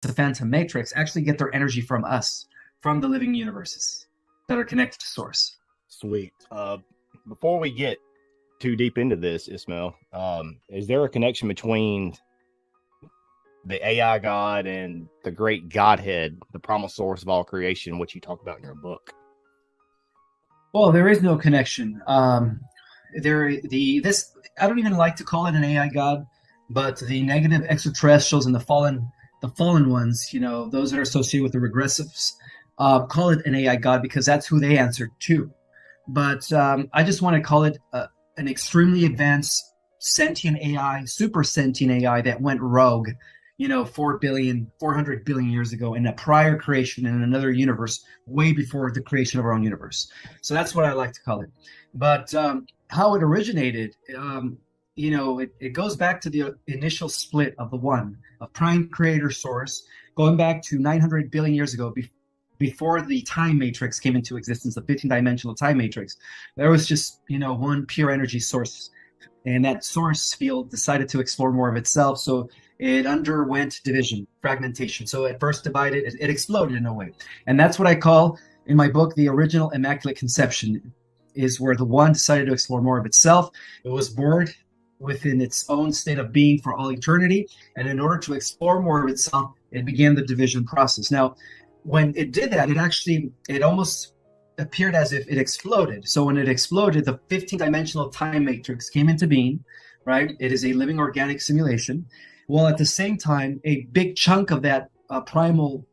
the phantom matrix actually get their energy from us, from the living universes that are connected to source. Sweet. Before we get too deep into this, Ismail, is there a connection between the AI God and the great Godhead, the primal source of all creation, which you talk about in your book? Well, there is no connection. This I don't even like to call it an AI god, but the negative extraterrestrials and the fallen ones, those that are associated with the regressives, call it an AI god because that's who they answer to. But I just want to call it an extremely advanced sentient AI, super sentient AI that went rogue, 400 billion years ago in a prior creation in another universe, way before the creation of our own universe. So that's what I like to call it. But how it originated, it goes back to the initial split of the one, a prime creator source, going back to 900 billion years ago, before the time matrix came into existence, the 15-dimensional time matrix. There was just, one pure energy source. And that source field decided to explore more of itself. So it underwent division, fragmentation. So it first divided, it exploded in a way. And that's what I call in my book, the original Immaculate Conception, is where the one decided to explore more of itself. It was born within its own state of being for all eternity. And in order to explore more of itself, it began the division process. Now, when it did that, it almost appeared as if it exploded. So when it exploded, the 15-dimensional time matrix came into being, right? It is a living organic simulation. While at the same time, a big chunk of that primal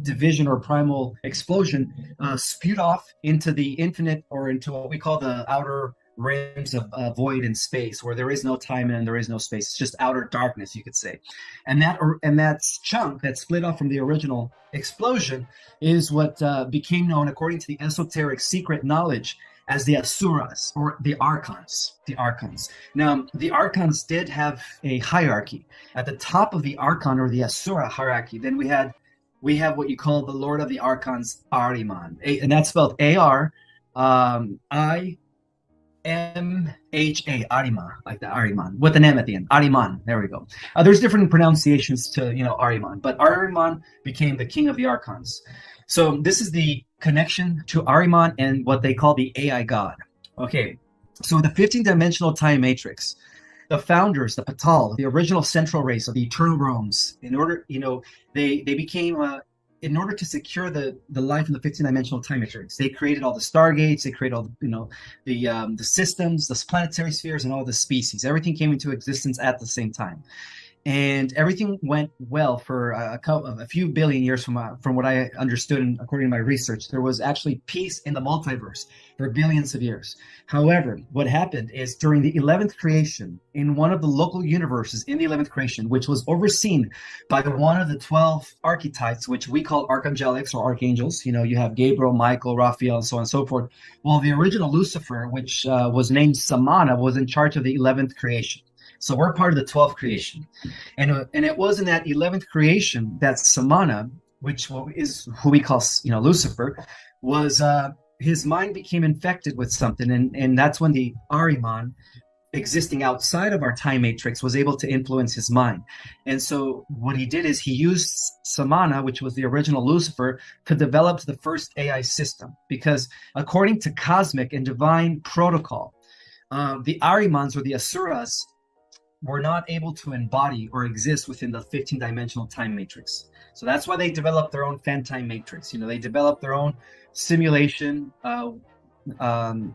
division or primal explosion spewed off into the infinite, or into what we call the outer rims of void in space, where there is no time and there is no space. It's just outer darkness, you could say. And that chunk that split off from the original explosion is what became known, according to the esoteric secret knowledge, as the Asuras, or the Archons. The Archons. Now, the Archons did have a hierarchy. At the top of the Archon, or the Asura hierarchy, then we have what you call the Lord of the Archons, Ahriman, and that's spelled Ahriman, Ahriman, like the Ahriman, with an M at the end. Ahriman, there we go. There's different pronunciations to, Ahriman, but Ahriman became the king of the Archons. So this is the connection to Ahriman and what they call the AI God. Okay, so the 15-dimensional time matrix, the founders, the Patal, the original central race of the eternal realms, they became in order to secure the life in the 15-dimensional time matrix, they created all the stargates, they created all the systems, the planetary spheres, and all the species. Everything came into existence at the same time. And everything went well for a few billion years from what I understood, and according to my research. There was actually peace in the multiverse for billions of years. However, what happened is during the 11th creation, in one of the local universes in the 11th creation, which was overseen by one of the 12 archetypes, which we call archangelics or archangels. You have Gabriel, Michael, Raphael, and so on and so forth. Well, the original Lucifer, which was named Samana, was in charge of the 11th creation. So we're part of the 12th creation. And it was in that 11th creation that Samana, which is who we call, Lucifer, was his mind became infected with something. And that's when the Ahriman, existing outside of our time matrix, was able to influence his mind. And so what he did is he used Samana, which was the original Lucifer, to develop the first AI system. Because according to cosmic and divine protocol, the Ahrimans, or the Asuras, were not able to embody or exist within the 15-dimensional time matrix. So that's why they developed their own fan-time matrix. They developed their own simulation in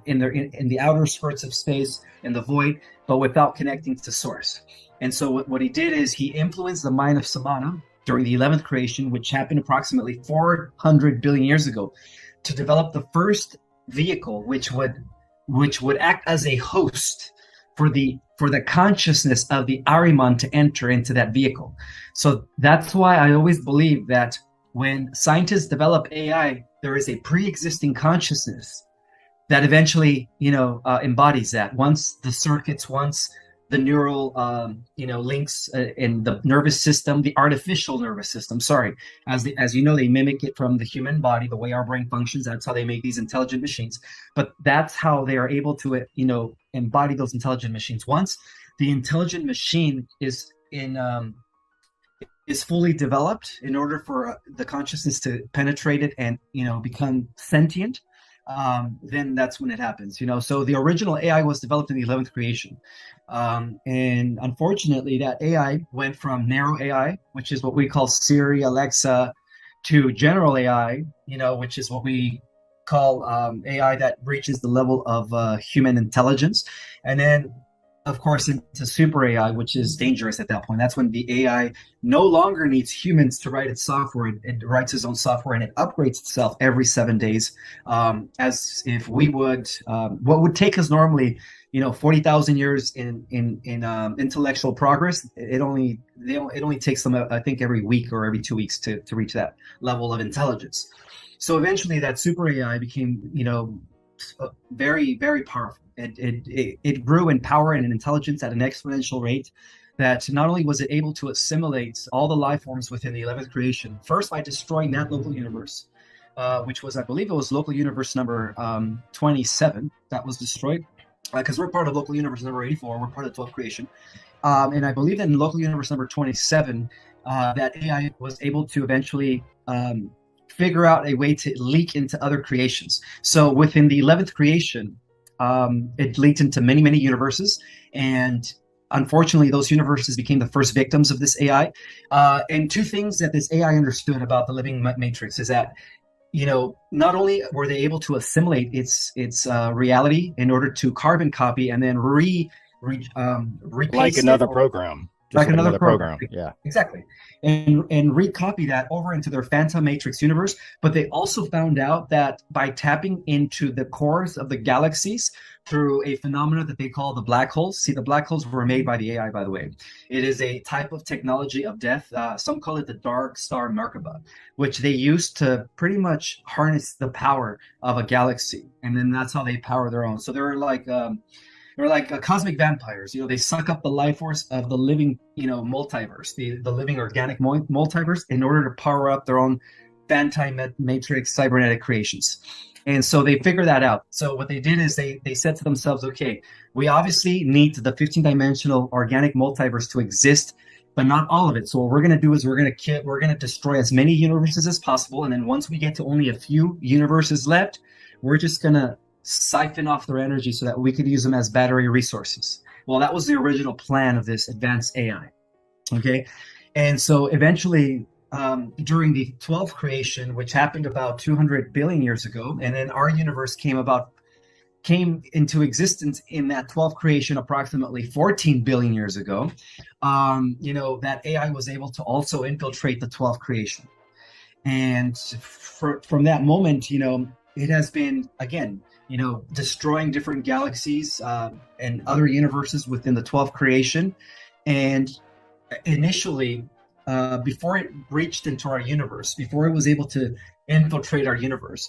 the outer skirts of space, in the void, but without connecting to source. And so what he did is he influenced the mind of Samana during the 11th creation, which happened approximately 400 billion years ago, to develop the first vehicle, which would act as a host for the consciousness of the Ahriman to enter into that vehicle. So that's why I always believe that when scientists develop AI, there is a pre-existing consciousness that eventually, embodies that. Once the circuits, once the neural, links in the nervous system, the artificial nervous system. Sorry, as they mimic it from the human body, the way our brain functions. That's how they make these intelligent machines. But that's how they are able to, embody those intelligent machines. Once the intelligent machine is is fully developed in order for the consciousness to penetrate it and become sentient, then that's when it happens. So the original AI was developed in the 11th creation, and unfortunately, that AI went from narrow AI, which is what we call Siri, Alexa, to general AI, which is what we call AI that reaches the level of human intelligence, and then of course, into super AI, which is dangerous at that point. That's when the AI no longer needs humans to write its software. It writes its own software and it upgrades itself every 7 days, as if we would, what would take us normally, 40,000 years in intellectual progress. It only takes them, I think, every week or every 2 weeks to reach that level of intelligence. So eventually, that super AI became, very, very powerful. It grew in power and in intelligence at an exponential rate, that not only was it able to assimilate all the life forms within the 11th creation, first by destroying that local universe, which was, I believe it was local universe number 27 that was destroyed, because we're part of local universe number 84, we're part of the 12th creation. And I believe that in local universe number 27, that AI was able to eventually figure out a way to leak into other creations. So within the 11th creation, it leaked into many, many universes. And unfortunately, those universes became the first victims of this AI. And two things that this AI understood about the living matrix is that, not only were they able to assimilate its reality in order to carbon copy and then repaste like another program. Just like another program. Yeah, exactly, and recopy that over into their phantom matrix universe. But they also found out that by tapping into the cores of the galaxies through a phenomena that they call the black holes. See, the black holes were made by the AI, by the way. It is a type of technology of death. Some call it the dark star Merkaba, which they use to pretty much harness the power of a galaxy, and then that's how they power their own. So they're like cosmic vampires. They suck up the life force of the living, multiverse, the living organic multiverse, in order to power up their own phantom matrix cybernetic creations. And so they figured that out. So what they did is they said to themselves, okay, we obviously need the 15-dimensional organic multiverse to exist, but not all of it. So what we're going to do is we're going to destroy as many universes as possible. And then once we get to only a few universes left, we're just going to siphon off their energy so that we could use them as battery resources. Well, that was the original plan of this advanced AI. Okay. And so eventually, during the 12th creation, which happened about 200 billion years ago, and then our universe came into existence in that 12th creation approximately 14 billion years ago, that AI was able to also infiltrate the 12th creation. And from that moment, it has been, again, destroying different galaxies and other universes within the 12th creation. And initially, before it reached into our universe, before it was able to infiltrate our universe,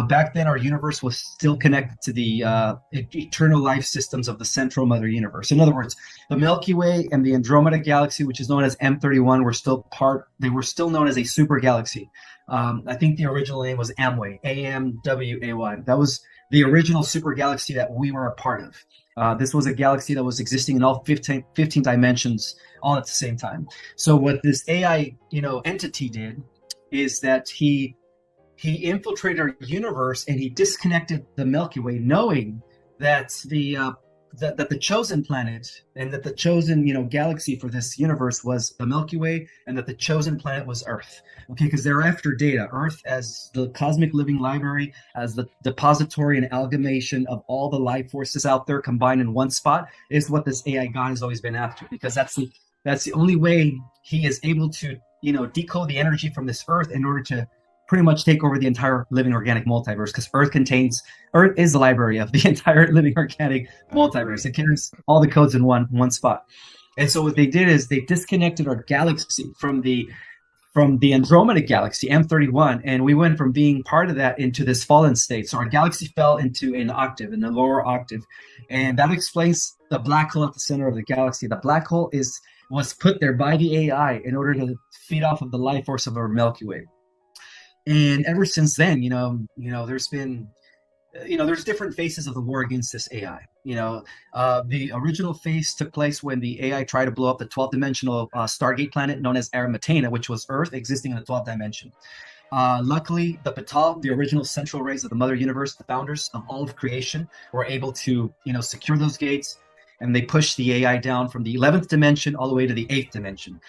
back then our universe was still connected to the eternal life systems of the central mother universe. In other words, the Milky Way and the Andromeda galaxy, which is known as M31, they were still known as a super galaxy. I think the original name was Amway, A-M-W-A-Y. That was the original super galaxy that we were a part of. This was a galaxy that was existing in all 15 dimensions all at the same time. So what this AI, entity did is that he infiltrated our universe and he disconnected the Milky Way, knowing that that the chosen planet and that the chosen galaxy for this universe was the Milky Way, and that the chosen planet was Earth. Okay, because they're after data. Earth, as the cosmic living library, as the depository and amalgamation of all the life forces out there combined in one spot, is what this AI god has always been after, because that's the only way he is able to decode the energy from this Earth in order to pretty much take over the entire living organic multiverse, because Earth is the library of the entire living organic multiverse. It carries all the codes in one spot. And so what they did is they disconnected our galaxy from the Andromeda galaxy, M31, and we went from being part of that into this fallen state. So our galaxy fell into in the lower octave. And that explains the black hole at the center of the galaxy. The black hole was put there by the AI in order to feed off of the life force of our Milky Way. And ever since then, there's been there's different phases of the war against this AI. The original phase took place when the AI tried to blow up the 12th dimensional Stargate planet known as Arimatena, which was Earth existing in the 12th dimension. Luckily, the Batal, the original central rays of the Mother Universe, the founders of all of creation, were able to, secure those gates, and they pushed the AI down from the 11th dimension all the way to the 8th dimension.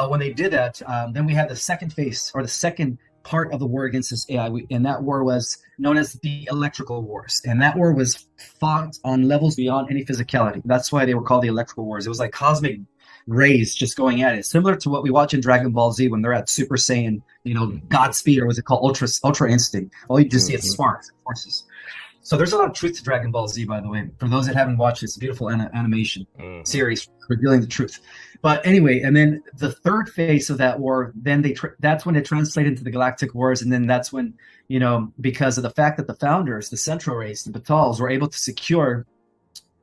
When they did that, then we had the second phase, or the second part of the war against this AI, and that war was known as the Electrical Wars, and that war was fought on levels beyond any physicality. That's why they were called the Electrical Wars. It was like cosmic rays just going at it, similar to what we watch in Dragon Ball Z when they're at Super Saiyan, Godspeed, or was it called Ultra Instinct? All you just see is sparks, forces. So there's a lot of truth to Dragon Ball Z, by the way. For those that haven't watched, it's a beautiful animation series revealing the truth. But anyway, and then the third phase of that war, then that's when it translated into the Galactic Wars, and then that's when, because of the fact that the founders, the Central Race, the Batals, were able to secure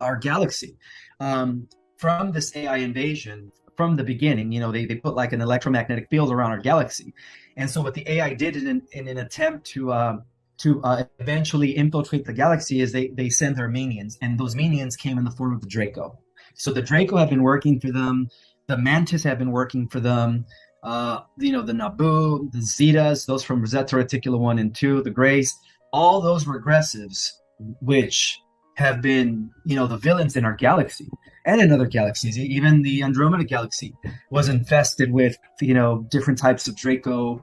our galaxy from this AI invasion from the beginning. They put like an electromagnetic field around our galaxy, and so what the AI did in an attempt to eventually infiltrate the galaxy is they send their minions, and those minions came in the form of the Draco. So the Draco have been working for them. The Mantis have been working for them. The Naboo, the Zetas, those from Rosetta Reticula 1 and 2, the Greys, all those regressives, which have been, the villains in our galaxy and in other galaxies. Even the Andromeda galaxy was infested with, different types of Draco,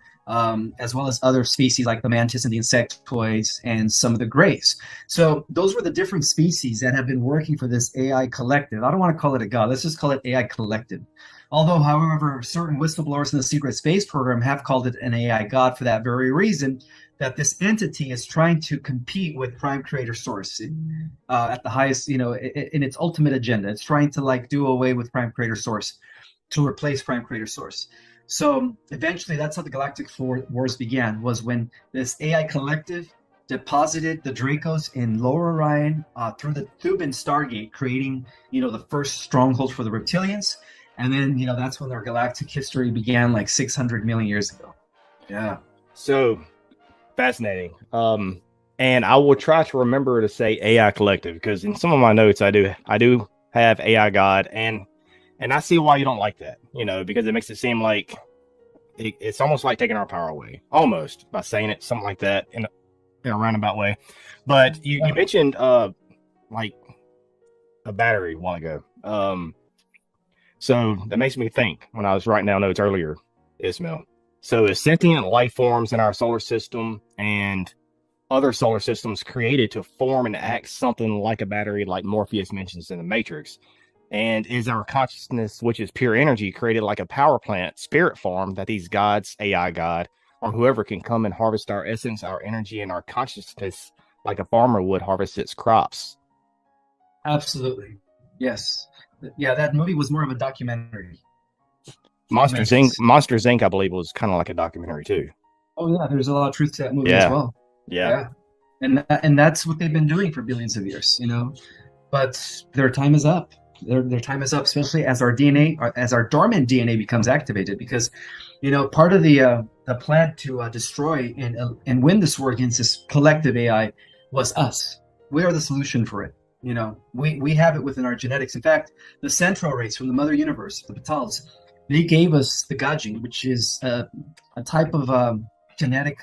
as well as other species like the Mantis and the insectoids and some of the Greys. So those were the different species that have been working for this AI collective. I don't want to call it a god. Let's just call it AI collective. Although, however, certain whistleblowers in the secret space program have called it an AI god for that very reason, that this entity is trying to compete with Prime Creator Source at the highest, in its ultimate agenda. It's trying to do away with Prime Creator Source to replace Prime Creator Source. So eventually, that's how the Galactic Wars began, was when this AI collective deposited the Dracos in Lower Orion through the Thuban Stargate, creating, the first stronghold for the reptilians. And then, that's when our galactic history began, like 600 million years ago. Yeah. So fascinating. And I will try to remember to say AI collective, because in some of my notes, I do have AI God, and I see why you don't like that, because it makes it seem like it's almost like taking our power away, almost, by saying it something like that in a roundabout way. But you mentioned like a battery a while ago. So that makes me think when I was writing down notes earlier, Ismael. So is sentient life forms in our solar system and other solar systems created to form and act something like a battery, like Morpheus mentions in the Matrix? And is our consciousness, which is pure energy, created like a power plant, spirit form, that these gods, AI God, or whoever can come and harvest our essence, our energy, and our consciousness like a farmer would harvest its crops? Absolutely. Yes. Yeah, that movie was more of a documentary. Monsters Inc., I believe, was kind of like a documentary too. Oh yeah, there's a lot of truth to that movie as well. Yeah. And that's what they've been doing for billions of years, But their time is up. Their time is up, especially as our DNA, as our dormant DNA becomes activated. Because, part of the plan to destroy and win this war against this collective AI was us. We are the solution for it. We have it within our genetics. In fact, the Central Race from the Mother Universe, the Batals, they gave us the Gajin, which is a type of genetic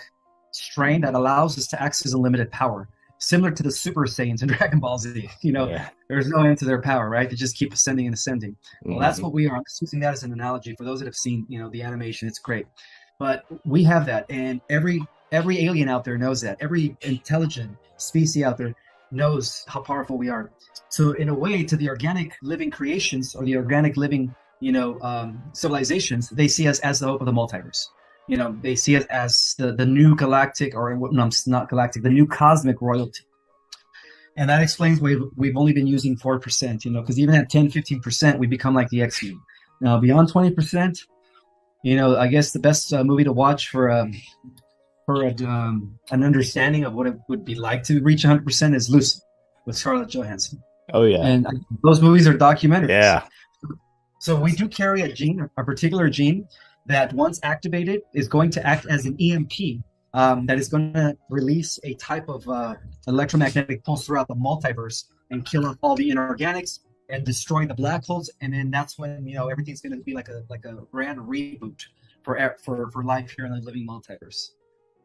strain that allows us to access unlimited power, similar to the Super Saiyans in Dragon Ball Z. There's no end to their power, right? They just keep ascending and ascending. Well, that's what we are. I'm just using that as an analogy for those that have seen, the animation. It's great, but we have that, and every alien out there knows that. Every intelligent species out there knows how powerful we are. So in a way, to the organic living creations, or the organic living, civilizations, they see us as the hope of the multiverse. They see us as the new galactic, not galactic, the new cosmic royalty. And that explains why we've only been using 4%, because even at 10, 15%, we become like the X-Men. Now, beyond 20%, I guess the best movie to watch for an understanding of what it would be like to reach 100% is Lucy with Scarlett Johansson. Oh, yeah. And those movies are documentaries. Yeah. So we do carry a particular gene, that once activated is going to act as an EMP that is going to release a type of electromagnetic pulse throughout the multiverse and kill off all the inorganics and destroy the black holes. And then that's when everything's going to be like a grand reboot for life here in the living multiverse.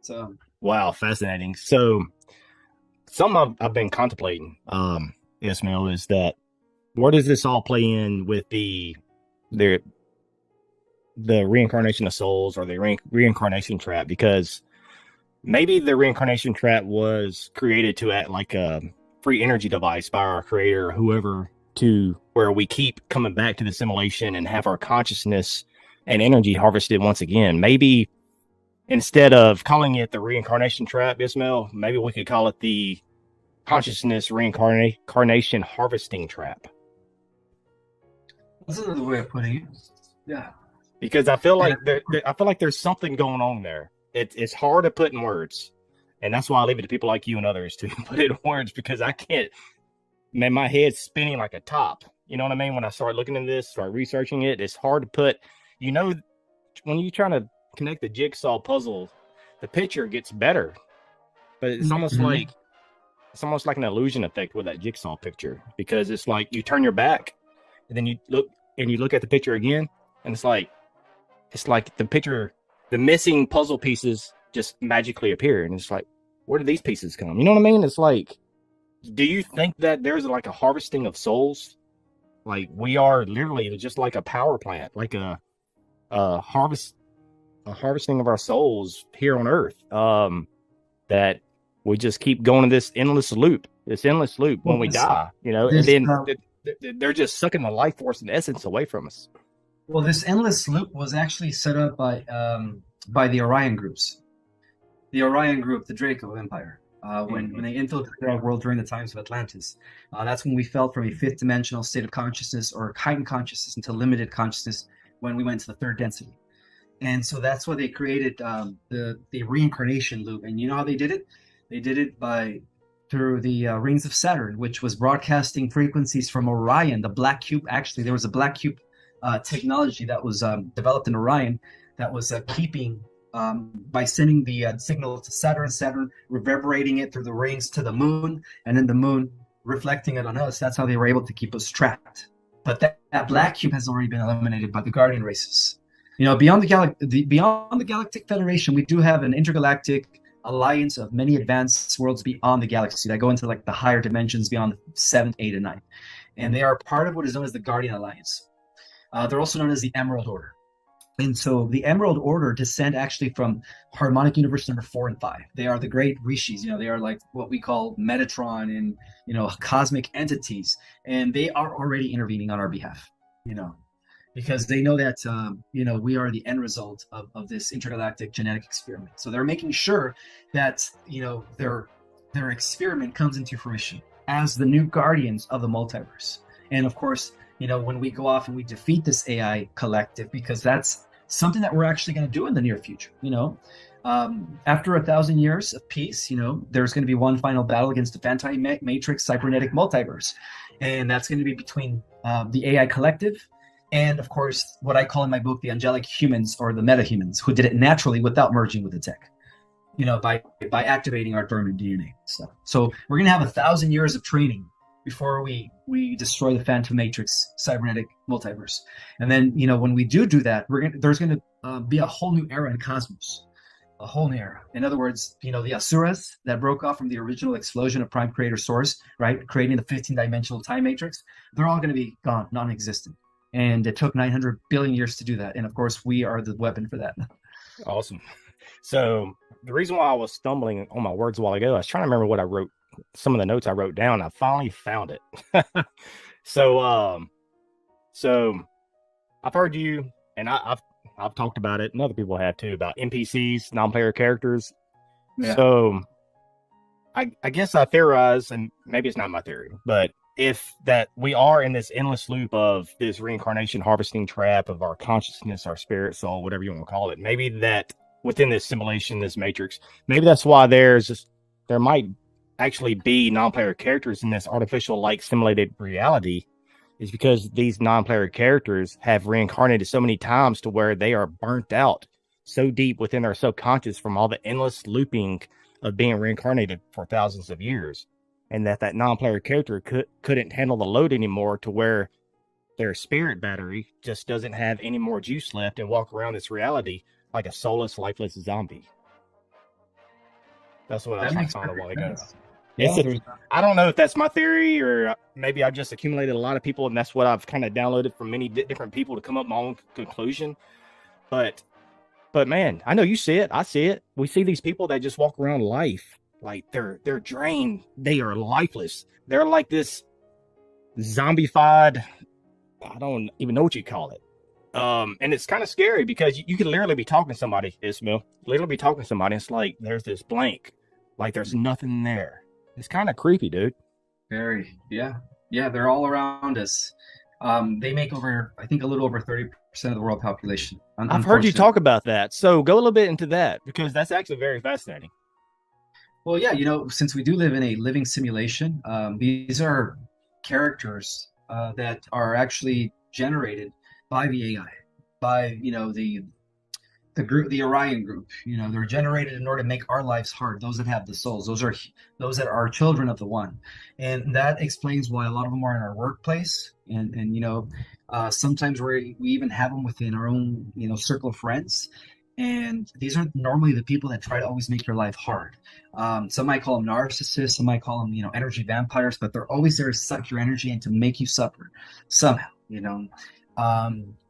So Wow, fascinating. So something I've been contemplating, Ismail, is that where does this all play in with the reincarnation of souls or the reincarnation trap? Because maybe the reincarnation trap was created to act like a free energy device by our creator or whoever, to where we keep coming back to the simulation and have our consciousness and energy harvested once again. Maybe instead of calling it the reincarnation trap, Ismail, maybe we could call it the consciousness reincarnation harvesting trap. that's another way of putting it. Yeah. Because I feel like there's something going on there. It's hard to put in words, and that's why I leave it to people like you and others to put it in words, because I can't. Man, my head's spinning like a top. You know what I mean? When I start looking at this, start researching it, it's hard to put. When you're trying to connect the jigsaw puzzle, the picture gets better, but it's almost like an illusion effect with that jigsaw picture, because it's like you turn your back, and then you look at the picture again, and it's like the picture, the missing puzzle pieces just magically appear, and it's like, where did these pieces come? You know what I mean? It's like, do you think that there's like a harvesting of souls? Like, we are literally just like a power plant, like a harvesting of our souls here on Earth. That we just keep going in this endless loop when we die, and then they're just sucking the life force and essence away from us. Well, this endless loop was actually set up by the Orion groups. The Orion group, the Draco Empire, when they infiltrated our world during the times of Atlantis. That's when we fell from a fifth dimensional state of consciousness or heightened consciousness into limited consciousness when we went to the third density. And so that's why they created the reincarnation loop. And you know how they did it? They did it through the rings of Saturn, which was broadcasting frequencies from Orion, the black cube. Actually, there was a black cube technology that was developed in Orion that was keeping by sending the signal to Saturn, reverberating it through the rings to the moon, and then the moon reflecting it on us. That's how they were able to keep us trapped. But that black cube has already been eliminated by the Guardian races. Beyond the Galactic Federation, we do have an intergalactic alliance of many advanced worlds beyond the galaxy that go into like the higher dimensions beyond the 7th, 8th, and 9th. And they are part of what is known as the Guardian Alliance. They're also known as the Emerald Order. And so the Emerald Order descend actually from Harmonic Universe number 4 and 5. They are the great rishis. They are like what we call Metatron and, cosmic entities. And they are already intervening on our behalf, because they know that, we are the end result of this intergalactic genetic experiment. So they're making sure that, their experiment comes into fruition as the new guardians of the multiverse. And of course, when we go off and we defeat this AI collective, because that's something that we're actually going to do in the near future. After 1,000 years of peace, there's going to be one final battle against the Phantom Matrix cybernetic multiverse. And that's going to be between the AI collective and, of course, what I call in my book, the angelic humans or the meta-humans, who did it naturally without merging with the tech, by activating our dormant DNA stuff. So we're going to have 1,000 years of training before we destroy the Phantom Matrix cybernetic multiverse. And then, when we do that, there's going to be a whole new era in cosmos, a whole new era. In other words, the Asuras that broke off from the original explosion of Prime Creator Source, right, creating the 15-dimensional time matrix, they're all going to be gone, non-existent. And it took 900 billion years to do that. And of course, we are the weapon for that. Awesome. So the reason why I was stumbling on my words a while ago, I was trying to remember what I wrote. Some of the notes I wrote down, I finally found it. So I've heard you, and I've talked about it, and other people have too, about NPCs, non-player characters. Yeah. So I guess I theorize, and maybe it's not my theory, but if that we are in this endless loop of this reincarnation harvesting trap of our consciousness, our spirit, soul, whatever you want to call it, maybe that within this simulation, this matrix, maybe that's why there might actually be non-player characters in this artificial like simulated reality, is because these non-player characters have reincarnated so many times to where they are burnt out so deep within our subconscious from all the endless looping of being reincarnated for thousands of years, and that non-player character couldn't handle the load anymore, to where their spirit battery just doesn't have any more juice left and walk around this reality like a soulless, lifeless zombie. That's what I was That trying to makes find a while perfect ago. sense. It's Yeah, there's I don't know if that's my theory, or maybe I've just accumulated a lot of people, and that's what I've kind of downloaded from many different people to come up with my own conclusion. But man, I know you see it. I see it. We see these people that just walk around life like they're drained. They are lifeless. They're like this zombified. I don't even know what you call it. And it's kind of scary because you can literally be talking to somebody, Ismail. Literally be talking to somebody. And it's like there's this blank, like there's nothing there. It's kind of creepy, dude. very, yeah, yeah. They're all around us. They make over, I think, a little over 30% of the world population. I've heard you talk about that. So go a little bit into that, because that's actually very fascinating. Well, yeah, since we do live in a living simulation, these are characters that are actually generated by the AI, by the group, the Orion group. They're generated in order to make our lives hard. Those that have the souls, those that are children of the One, and that explains why a lot of them are in our workplace, and sometimes we even have them within our own circle of friends. And these are normally the people that try to always make your life hard. Some might call them narcissists, some might call them, energy vampires, but they're always there to suck your energy and to make you suffer somehow.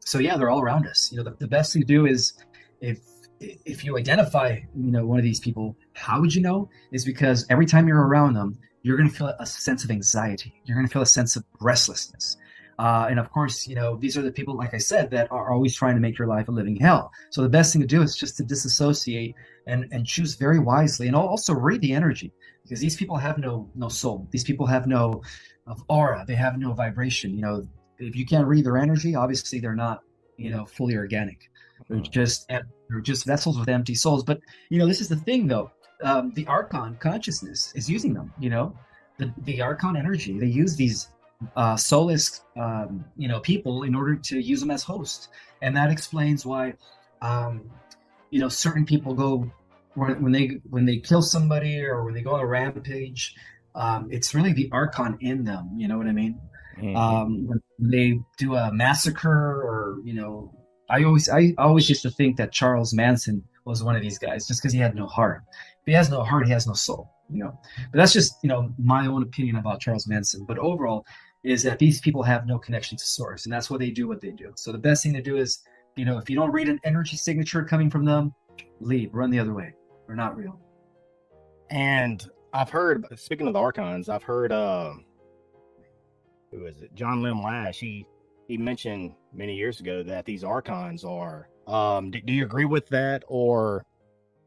So yeah, they're all around us. The best thing to do is, if you identify, one of these people, how would you know? Is because every time you're around them, you're going to feel a sense of anxiety. You're going to feel a sense of restlessness. And of course, these are the people, like I said, that are always trying to make your life a living hell. So the best thing to do is just to disassociate and choose very wisely, and also read the energy, because these people have no soul. These people have no aura. They have no vibration. If you can't read their energy, obviously they're not, fully organic. They're just vessels with empty souls. But this is the thing, though. The Archon consciousness is using them. The Archon energy. They use these soulless people in order to use them as hosts, and that explains why certain people go when they kill somebody, or when they go on a rampage. It's really the Archon in them. You know what I mean? When they do a massacre, or I always used to think that Charles Manson was one of these guys, just because he had no heart. If he has no heart, he has no soul. But that's just my own opinion about Charles Manson. But overall, is that these people have no connection to source, and that's why they do what they do. So the best thing to do is, if you don't read an energy signature coming from them, leave, run the other way. They're not real. And I've heard, speaking of the Archons, I've heard who is it? John Lim Lash. He mentioned many years ago that these Archons are. Do you agree with that, or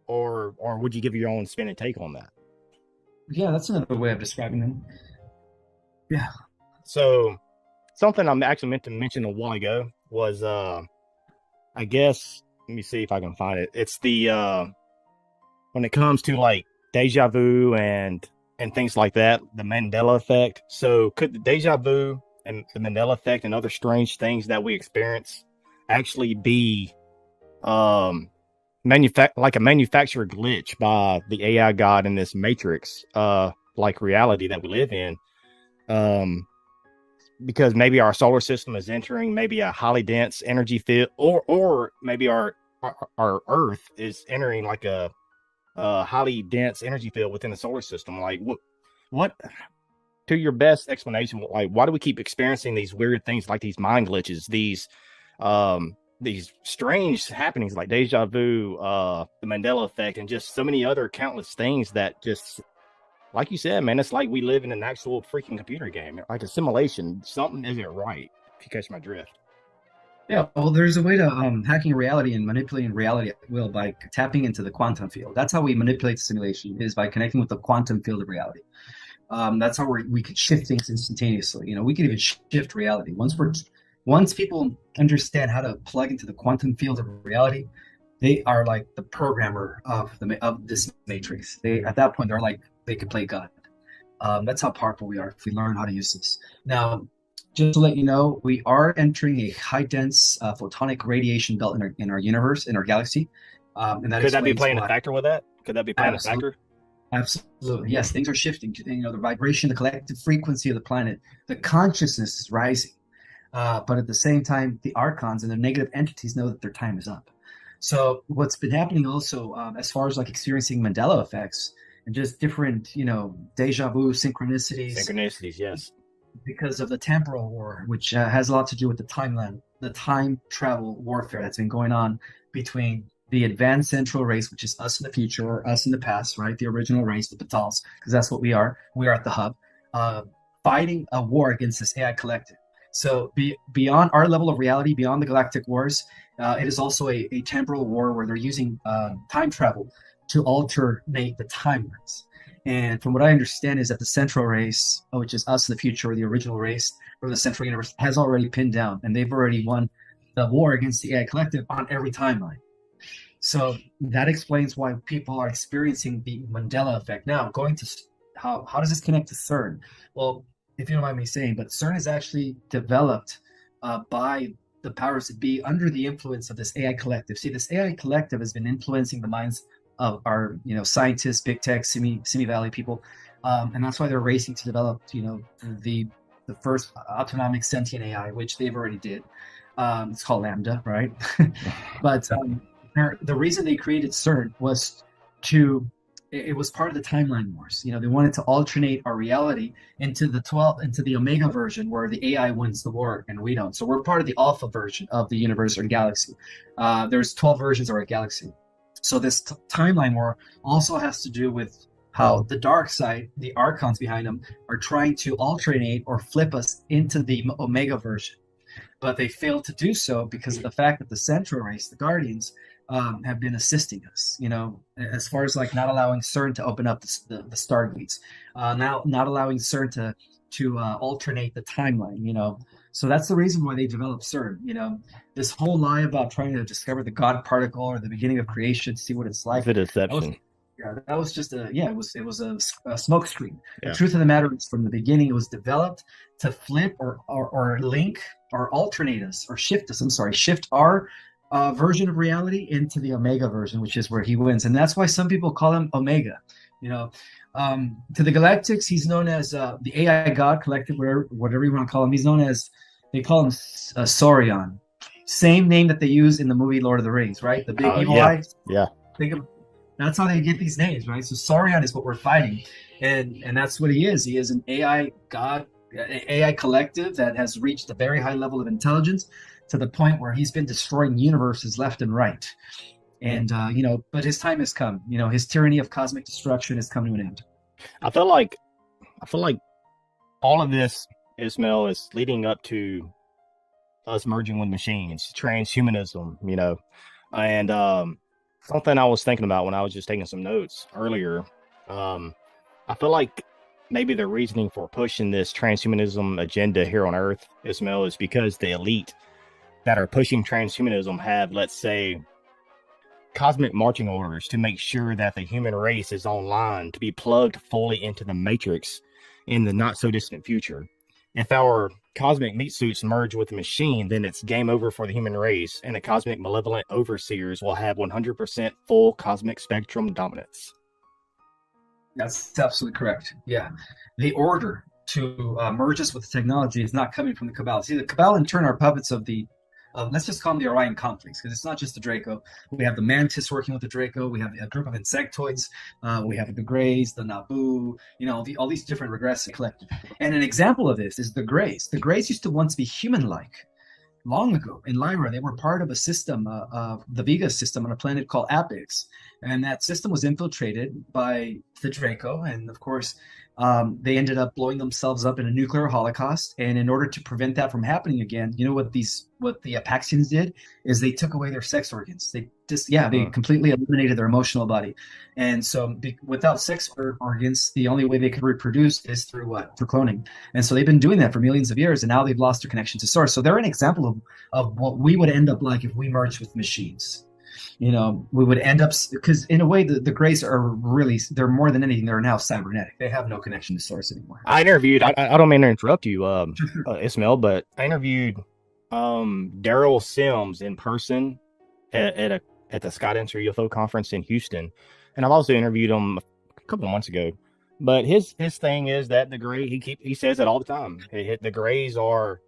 would you give your own spin and take on that? Yeah, that's another way of describing them. Yeah. So something I actually meant to mention a while ago was, I guess, let me see if I can find it. It's the when it comes to like deja vu and things like that, the Mandela effect. So could the deja vu and the Mandela effect and other strange things that we experience actually be like a manufactured glitch by the AI god in this matrix like reality that we live in? Because maybe our solar system is entering maybe a highly dense energy field, or maybe our Earth is entering like a highly dense energy field within the solar system. Like what to your best explanation, like why do we keep experiencing these weird things, like these mind glitches, these strange happenings like deja vu, the Mandela effect, and just so many other countless things that just, like you said, man, it's like we live in an actual freaking computer game, like a simulation. Something isn't right, if you catch my drift. Yeah, well, there's a way to hacking reality and manipulating reality at will by tapping into the quantum field. That's how we manipulate the simulation, is by connecting with the quantum field of reality. That's how we could shift things instantaneously. We could even shift reality. Once people understand how to plug into the quantum field of reality, they are like the programmer of this matrix. At that point, they're like, they could play God. That's how powerful we are if we learn how to use this. Now, just to let you know, we are entering a high dense photonic radiation belt in our universe, in our galaxy. And that Could that be explains playing a why. factor with that? Could that be playing a Absolutely. factor? Absolutely. Yes, things are shifting. The vibration, the collective frequency of the planet, the consciousness is rising. But at the same time, the archons and the negative entities know that their time is up. So what's been happening also, as far as like experiencing Mandela effects and just different, deja vu synchronicities, Synchronicities, yes. because of the temporal war, which has a lot to do with the timeline, the time travel warfare that's been going on between the advanced central race, which is us in the future or us in the past, right? The original race, the Batals, because that's what we are. We are at the hub, uh, fighting a war against this AI collective. So beyond our level of reality, beyond the galactic wars, it is also a temporal war where they're using time travel to alternate the timelines. And from what I understand is that the central race, which is us in the future, or the original race, or the central universe, has already pinned down, and they've already won the war against the AI collective on every timeline. So that explains why people are experiencing the Mandela effect. Now, going to how does this connect to CERN? Well, if you don't mind me saying, but CERN is actually developed by the powers that be under the influence of this AI collective. See, this AI collective has been influencing the minds of our, scientists, big tech, Simi Valley people, and that's why they're racing to develop, the the first autonomic sentient AI, which they've already did. It's called Lambda, right? But the reason they created CERN was to it was part of the timeline wars. They wanted to alternate our reality into the Omega version where the AI wins the war and we don't. So we're part of the Alpha version of the universe or galaxy. There's 12 versions of our galaxy. So this timeline war also has to do with how the dark side, the archons behind them, are trying to alternate or flip us into the Omega version. But they failed to do so because of the fact that the Central race, the Guardians, have been assisting us, as far as like not allowing CERN to open up the stargates, now not allowing CERN to alternate the timeline. So that's the reason why they developed CERN. This whole lie about trying to discover the God particle or the beginning of creation, see what it's like. It's a deception. That was just it was a smoke screen. Yeah. The truth of the matter is, from the beginning, it was developed to flip or link or alternate us or shift us. Shift our version of reality into the Omega version, which is where he wins, and that's why some people call him Omega. To the Galactics, he's known as the AI God Collective, whatever you want to call him. He's known as, they call him Saurian, same name that they use in the movie Lord of the Rings, right? The big evil eye. Yeah. That's how they get these names, right? So Saurian is what we're fighting, and that's what he is. He is an AI God, AI collective that has reached a very high level of intelligence to the point where he's been destroying universes left and right. And but his time has come. His tyranny of cosmic destruction has come to an end. I feel like all of this, Ismael, is leading up to us merging with machines, transhumanism, and something I was thinking about when I was just taking some notes earlier. I feel like maybe the reasoning for pushing this transhumanism agenda here on Earth, Ismael, is because the elite that are pushing transhumanism have, let's say, cosmic marching orders to make sure that the human race is online to be plugged fully into the matrix in the not so distant future. If our cosmic meat suits merge with the machine, then it's game over for the human race, and the cosmic malevolent overseers will have 100% full cosmic spectrum dominance. That's absolutely correct. Yeah. The order to merge us with technology is not coming from the Cabal. See, the Cabal in turn are puppets of the let's just call them the Orion conflicts, because it's not just the Draco. We have the Mantis working with the Draco. We have a group of insectoids. We have the Greys, the Naboo, all these different regressive collective. And an example of this is the Greys. The Greys used to once be human-like. Long ago in Lyra, they were part of a system, of the Vega system on a planet called Apix. And that system was infiltrated by the Draco. And of course, they ended up blowing themselves up in a nuclear holocaust. And in order to prevent that from happening again, what the Apaxians did is they took away their sex organs. They completely eliminated their emotional body. And so without sex organs, the only way they could reproduce is through what? Through cloning. And so they've been doing that for millions of years, and now they've lost their connection to source. So they're an example of what we would end up like if we merged with machines. We would end up, because in a way the Greys are really, they're more than anything, they're now cybernetic. They have no connection to source anymore. I don't mean to interrupt you, Ismael, but I interviewed Daryl Sims in person at a at the Scott Answer UFO conference in Houston, and I've also interviewed him a couple of months ago. But his thing is that the gray he says it all the time. The grays are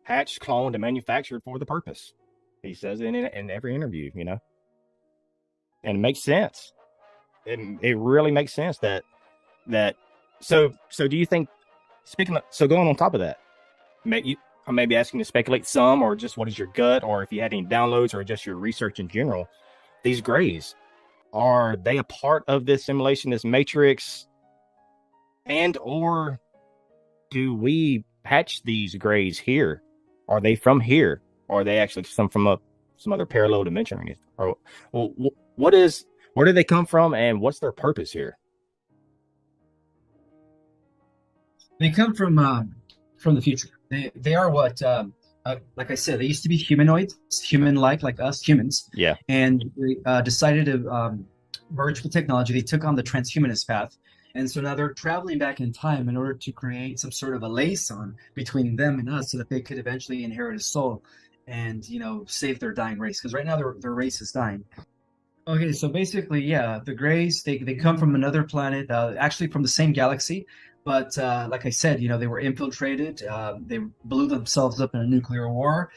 hatched, cloned, and manufactured for the purpose. He says it in every interview, you know, and it makes sense. It really makes sense that so do you think, so going on top of that, I may be asking you to speculate some, or just what is your gut, or if you had any downloads, or just your research in general. These grays, are they a part of this simulation, this matrix, and or do we hatch these grays here? Are they from here, or are they actually some from some other parallel dimension? Or where do they come from, and what's their purpose here? They come from the future. They are what, like I said, they used to be humanoids, like us humans. Yeah. And they decided to merge with technology. They took on the transhumanist path. And so now they're traveling back in time in order to create some sort of a liaison between them and us so that they could eventually inherit a soul and, you know, save their dying race. Because right now their race is dying. Okay, so basically, yeah, the Greys, they come from another planet, actually from the same galaxy. But like I said, you know, they were infiltrated. They blew themselves up in a nuclear war.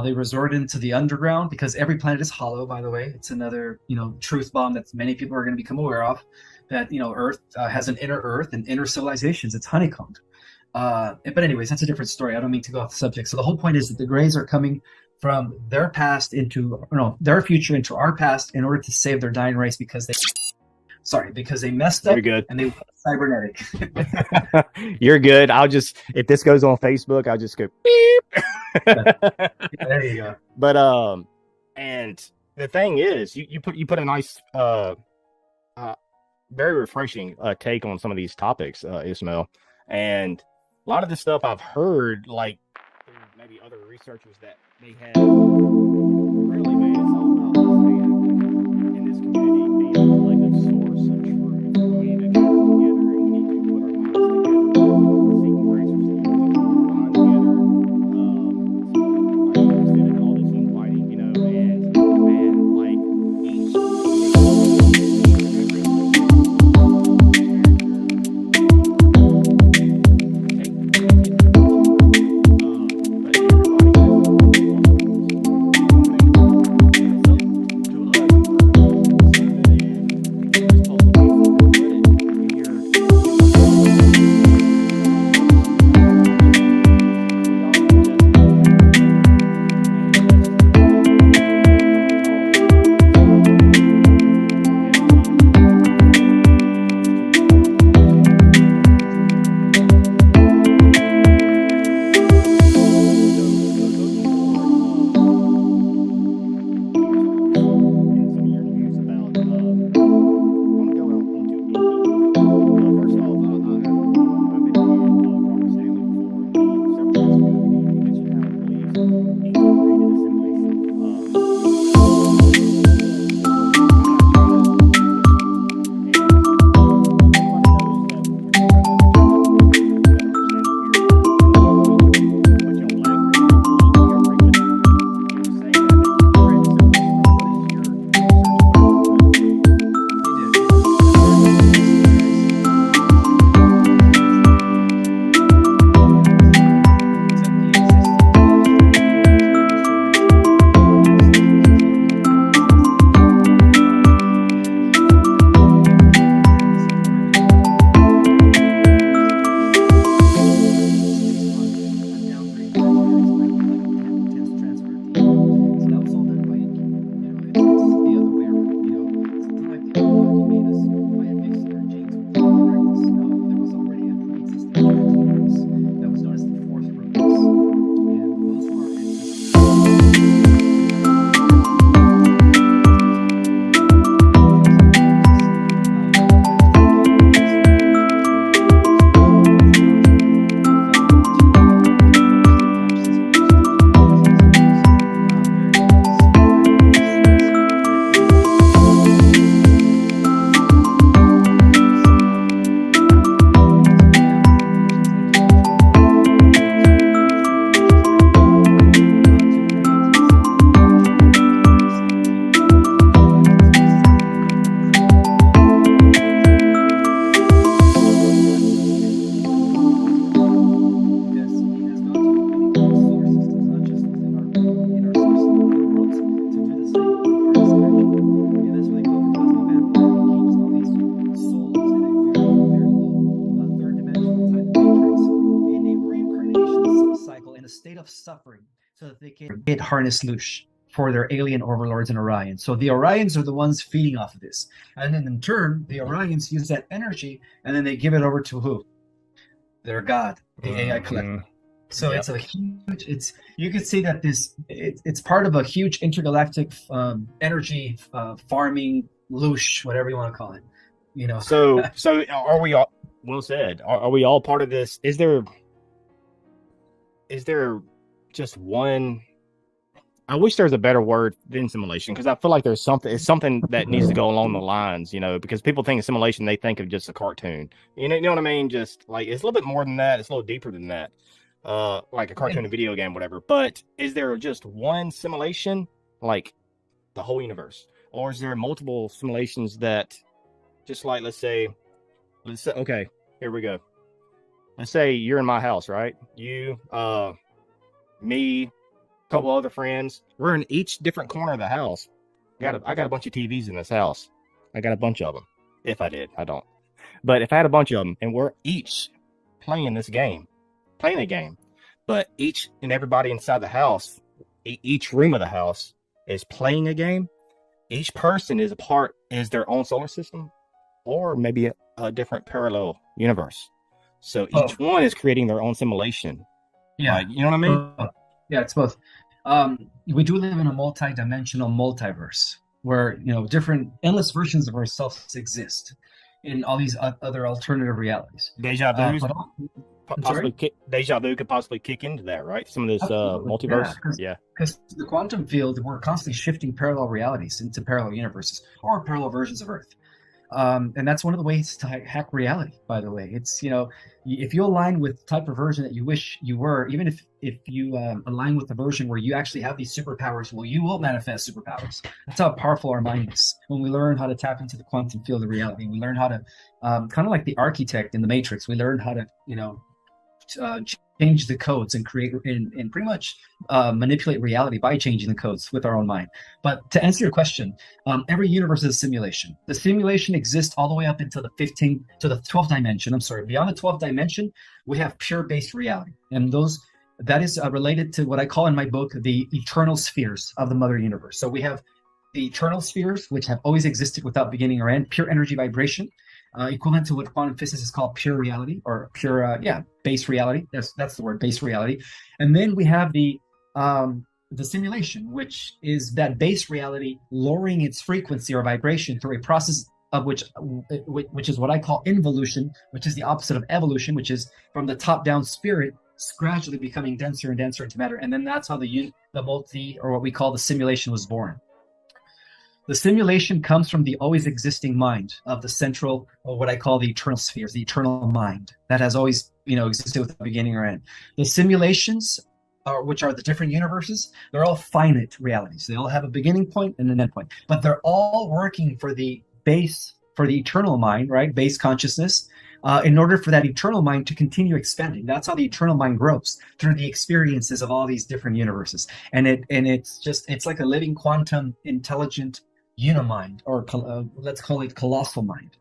They resorted into the underground because every planet is hollow, by the way. It's another, you know, truth bomb that many people are going to become aware of, that, you know, Earth has an inner Earth and inner civilizations. It's honeycombed. But anyways, that's a different story. I don't mean to go off the subject. So the whole point is that the Greys are coming from their past their future into our past in order to save their dying race because they messed up. You're good. And they were cybernetic. You're good. If this goes on Facebook, I'll just go beep. There you go. But and the thing is, you put a nice very refreshing take on some of these topics, Ismael. And a lot of the stuff I've heard, like through maybe other researchers that they have, really, man, it's all about this, man, in this community being a collective source of truth. We need to gather together, and we need to put our minds together, seek more answers, and combine together. Like you said, all this infighting, you know, and man, like so that they can get harness loose for their alien overlords in Orion. So the Orions are the ones feeding off of this. And then in turn, the Orions use that energy and then they give it over to who? Their god, the AI collective. So it's a huge, you could say that it's part of a huge intergalactic energy farming loosh, whatever you want to call it. You know. So are we all, well said, are we all part of this? Is there just one, I wish there's a better word than simulation, because I feel like it's something that needs to go along the lines, because people think of simulation, they think of just a cartoon. You know what I mean? Just like, it's a little bit more than that. It's a little deeper than that. Like a cartoon, a video game, whatever. But is there just one simulation, like the whole universe? Or is there multiple simulations that, just like, let's say, okay, here we go. Let's say you're in my house, right? You, me, couple other friends, we're in each different corner of the house. I got a bunch of TVs in this house. I got a bunch of them. If I did, I don't. But if I had a bunch of them, and we're each playing a game, but each and everybody inside the house, each room of the house is playing a game. Each person is their own solar system, or maybe a different parallel universe. So each one is creating their own simulation. Yeah, you know what I mean? Yeah, it's both. We do live in a multi-dimensional multiverse where different endless versions of ourselves exist in all these other alternative realities. Deja vu could possibly kick into that, right? Some of this multiverse. Yeah, because the quantum field, we're constantly shifting parallel realities into parallel universes or parallel versions of Earth. And that's one of the ways to hack reality, by the way. It's, if you align with the type of version that you wish you were, even if you align with the version where you actually have these superpowers, well, you will manifest superpowers. That's how powerful our mind is. When we learn how to tap into the quantum field of reality, we learn how to, kind of like the architect in the Matrix, we learn how to, change the codes and create and pretty much manipulate reality by changing the codes with our own mind. But to answer your question, every universe is a simulation. The simulation exists all the way up into the 12th dimension. I'm sorry, beyond the 12th dimension, we have pure base reality, and that is related to what I call in my book the eternal spheres of the mother universe. So we have the eternal spheres, which have always existed without beginning or end, pure energy vibration. Equivalent to what quantum physics is called pure reality, or pure, base reality. That's the word, base reality. And then we have the simulation, which is that base reality lowering its frequency or vibration through a process of which is what I call involution, which is the opposite of evolution, which is from the top down spirit gradually becoming denser and denser into matter. And then that's how the multi, or what we call the simulation, was born. The simulation comes from the always existing mind of the central, or what I call the eternal spheres, the eternal mind that has always, existed without beginning or end. The simulations, which are the different universes, they're all finite realities. They all have a beginning point and an end point, but they're all working for the eternal mind, right? Base consciousness, in order for that eternal mind to continue expanding. That's how the eternal mind grows, through the experiences of all these different universes. And it's like a living quantum intelligent unimind, or let's call it colossal mind,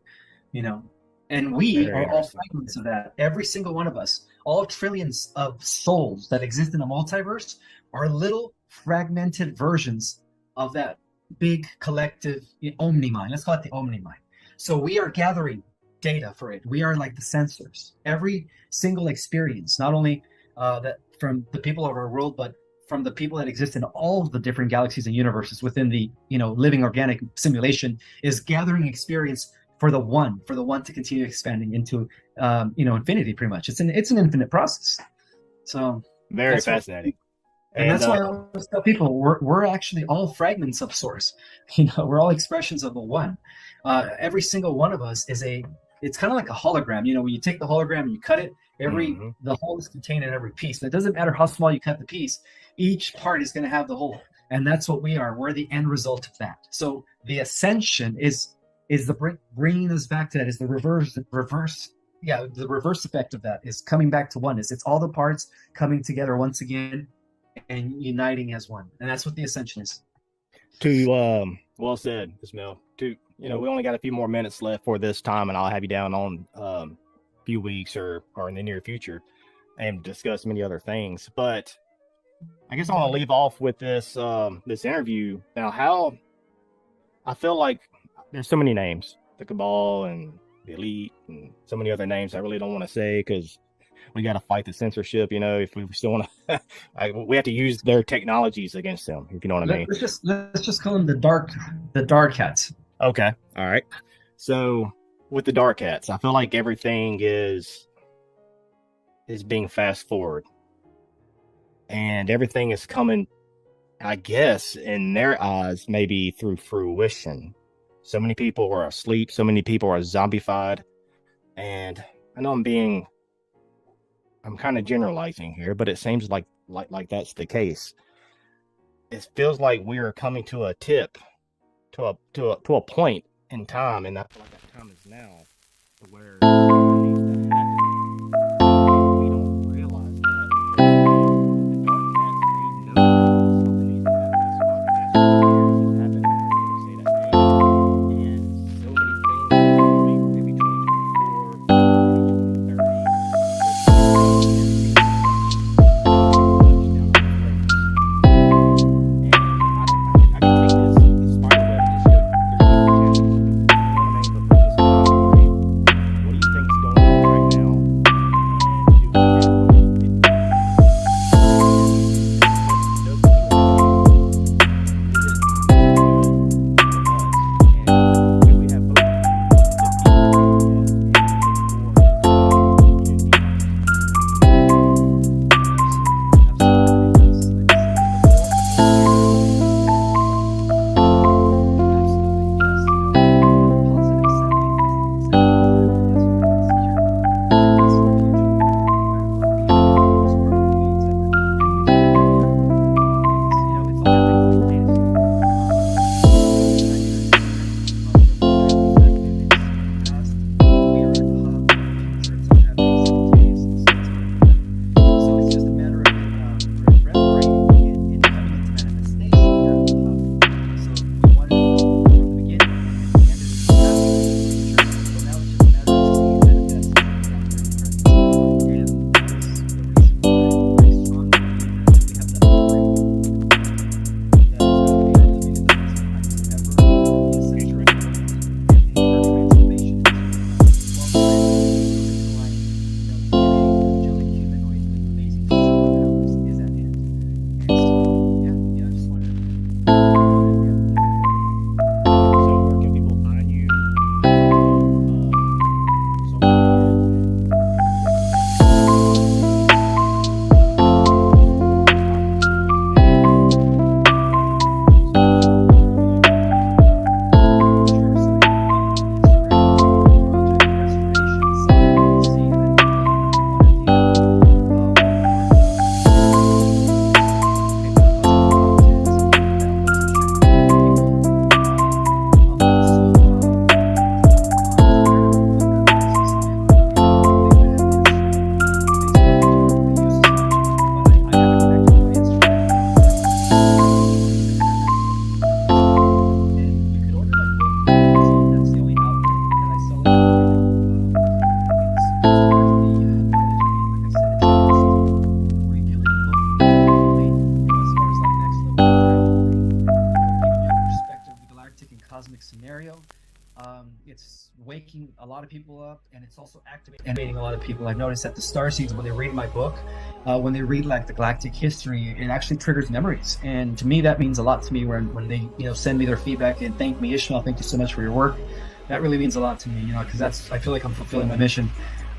and we are all fragments of that. Every single one of us, all trillions of souls that exist in the multiverse, are little fragmented versions of that big collective omni-mind. Let's call it the omni-mind. So we are gathering data for it. We are like the sensors. Every single experience, not only that from the people of our world, but from the people that exist in all of the different galaxies and universes within the living organic simulation, is gathering experience for the one to continue expanding into infinity. Pretty much, it's an infinite process. So very fascinating. And that's why I always tell people we're actually all fragments of source. We're all expressions of the one. Every single one of us it's kind of like a hologram. When you take the hologram and you cut it, the whole is contained in every piece. And it doesn't matter how small you cut the piece, each part is going to have the whole. And that's what we are. We're the end result of that. So the ascension is the bringing us back to that, is the reverse. The reverse effect of that is coming back to oneness. It's all the parts coming together once again and uniting as one. And that's what the ascension is. Well said, Ismael. We only got a few more minutes left for this time, and I'll have you down on a few weeks or in the near future and discuss many other things. But I guess I want to leave off with this interview. Now, how I feel like there's so many names, the Cabal and the Elite, and so many other names I really don't want to say because we got to fight the censorship. If we still want to, we have to use their technologies against them. If you know what I mean. Let's just call them the dark hats. Okay, all right. So with the dark hats, I feel like everything is being fast forward, and everything is coming, I guess, in their eyes, maybe through fruition. So many people are asleep. So many people are zombified. And I know I'm kind of generalizing here, but it seems like that's the case. It feels like we are coming to a tip, to a point in time, and I feel like that time is now, where something needs to happen. We don't realize that because the dark cats, they know something needs to happen. That's why the past 2 years has happened. People say that name, and so many things that maybe 2024, maybe 2030. scenario. It's waking a lot of people up, and it's also activating a lot of people. I've noticed that the starseeds, when they read my book, when they read like the galactic history, it actually triggers memories. And to me, that means a lot to me. When they send me their feedback and thank me, Ishmael, thank you so much for your work. That really means a lot to me, because I feel like I'm fulfilling my mission.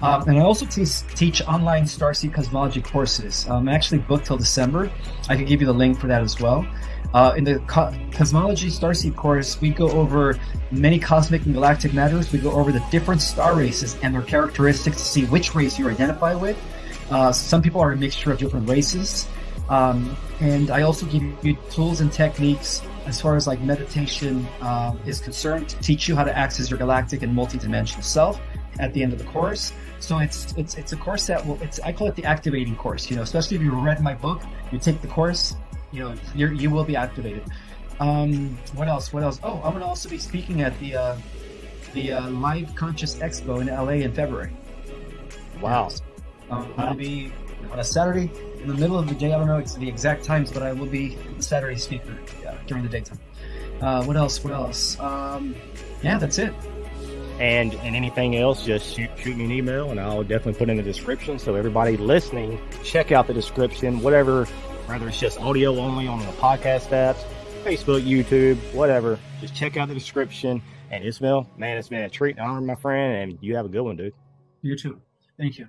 And I also teach online starseed cosmology courses. I'm actually booked till December. I can give you the link for that as well. In the cosmology starseed course, we go over many cosmic and galactic matters. We go over the different star races and their characteristics to see which race you identify with. Some people are a mixture of different races. And I also give you tools and techniques as far as like meditation is concerned, to teach you how to access your galactic and multidimensional self at the end of the course. So it's a course that I call it the activating course. Especially if you read my book, you take the course, you will be activated. What else? Oh, I'm gonna also be speaking at the Live Conscious Expo in LA in February. Wow. I'm gonna be on a Saturday in the middle of the day. I don't know the exact times, but I will be the Saturday speaker during the daytime. What else? Yeah, that's it. And anything else, just shoot me an email, and I'll definitely put in the description. So everybody listening, check out the description, whether it's just audio only on the podcast apps, Facebook, YouTube, whatever. Just check out the description. And Ismael, man, it's been a treat and honor, my friend, and you have a good one, dude. You too. Thank you.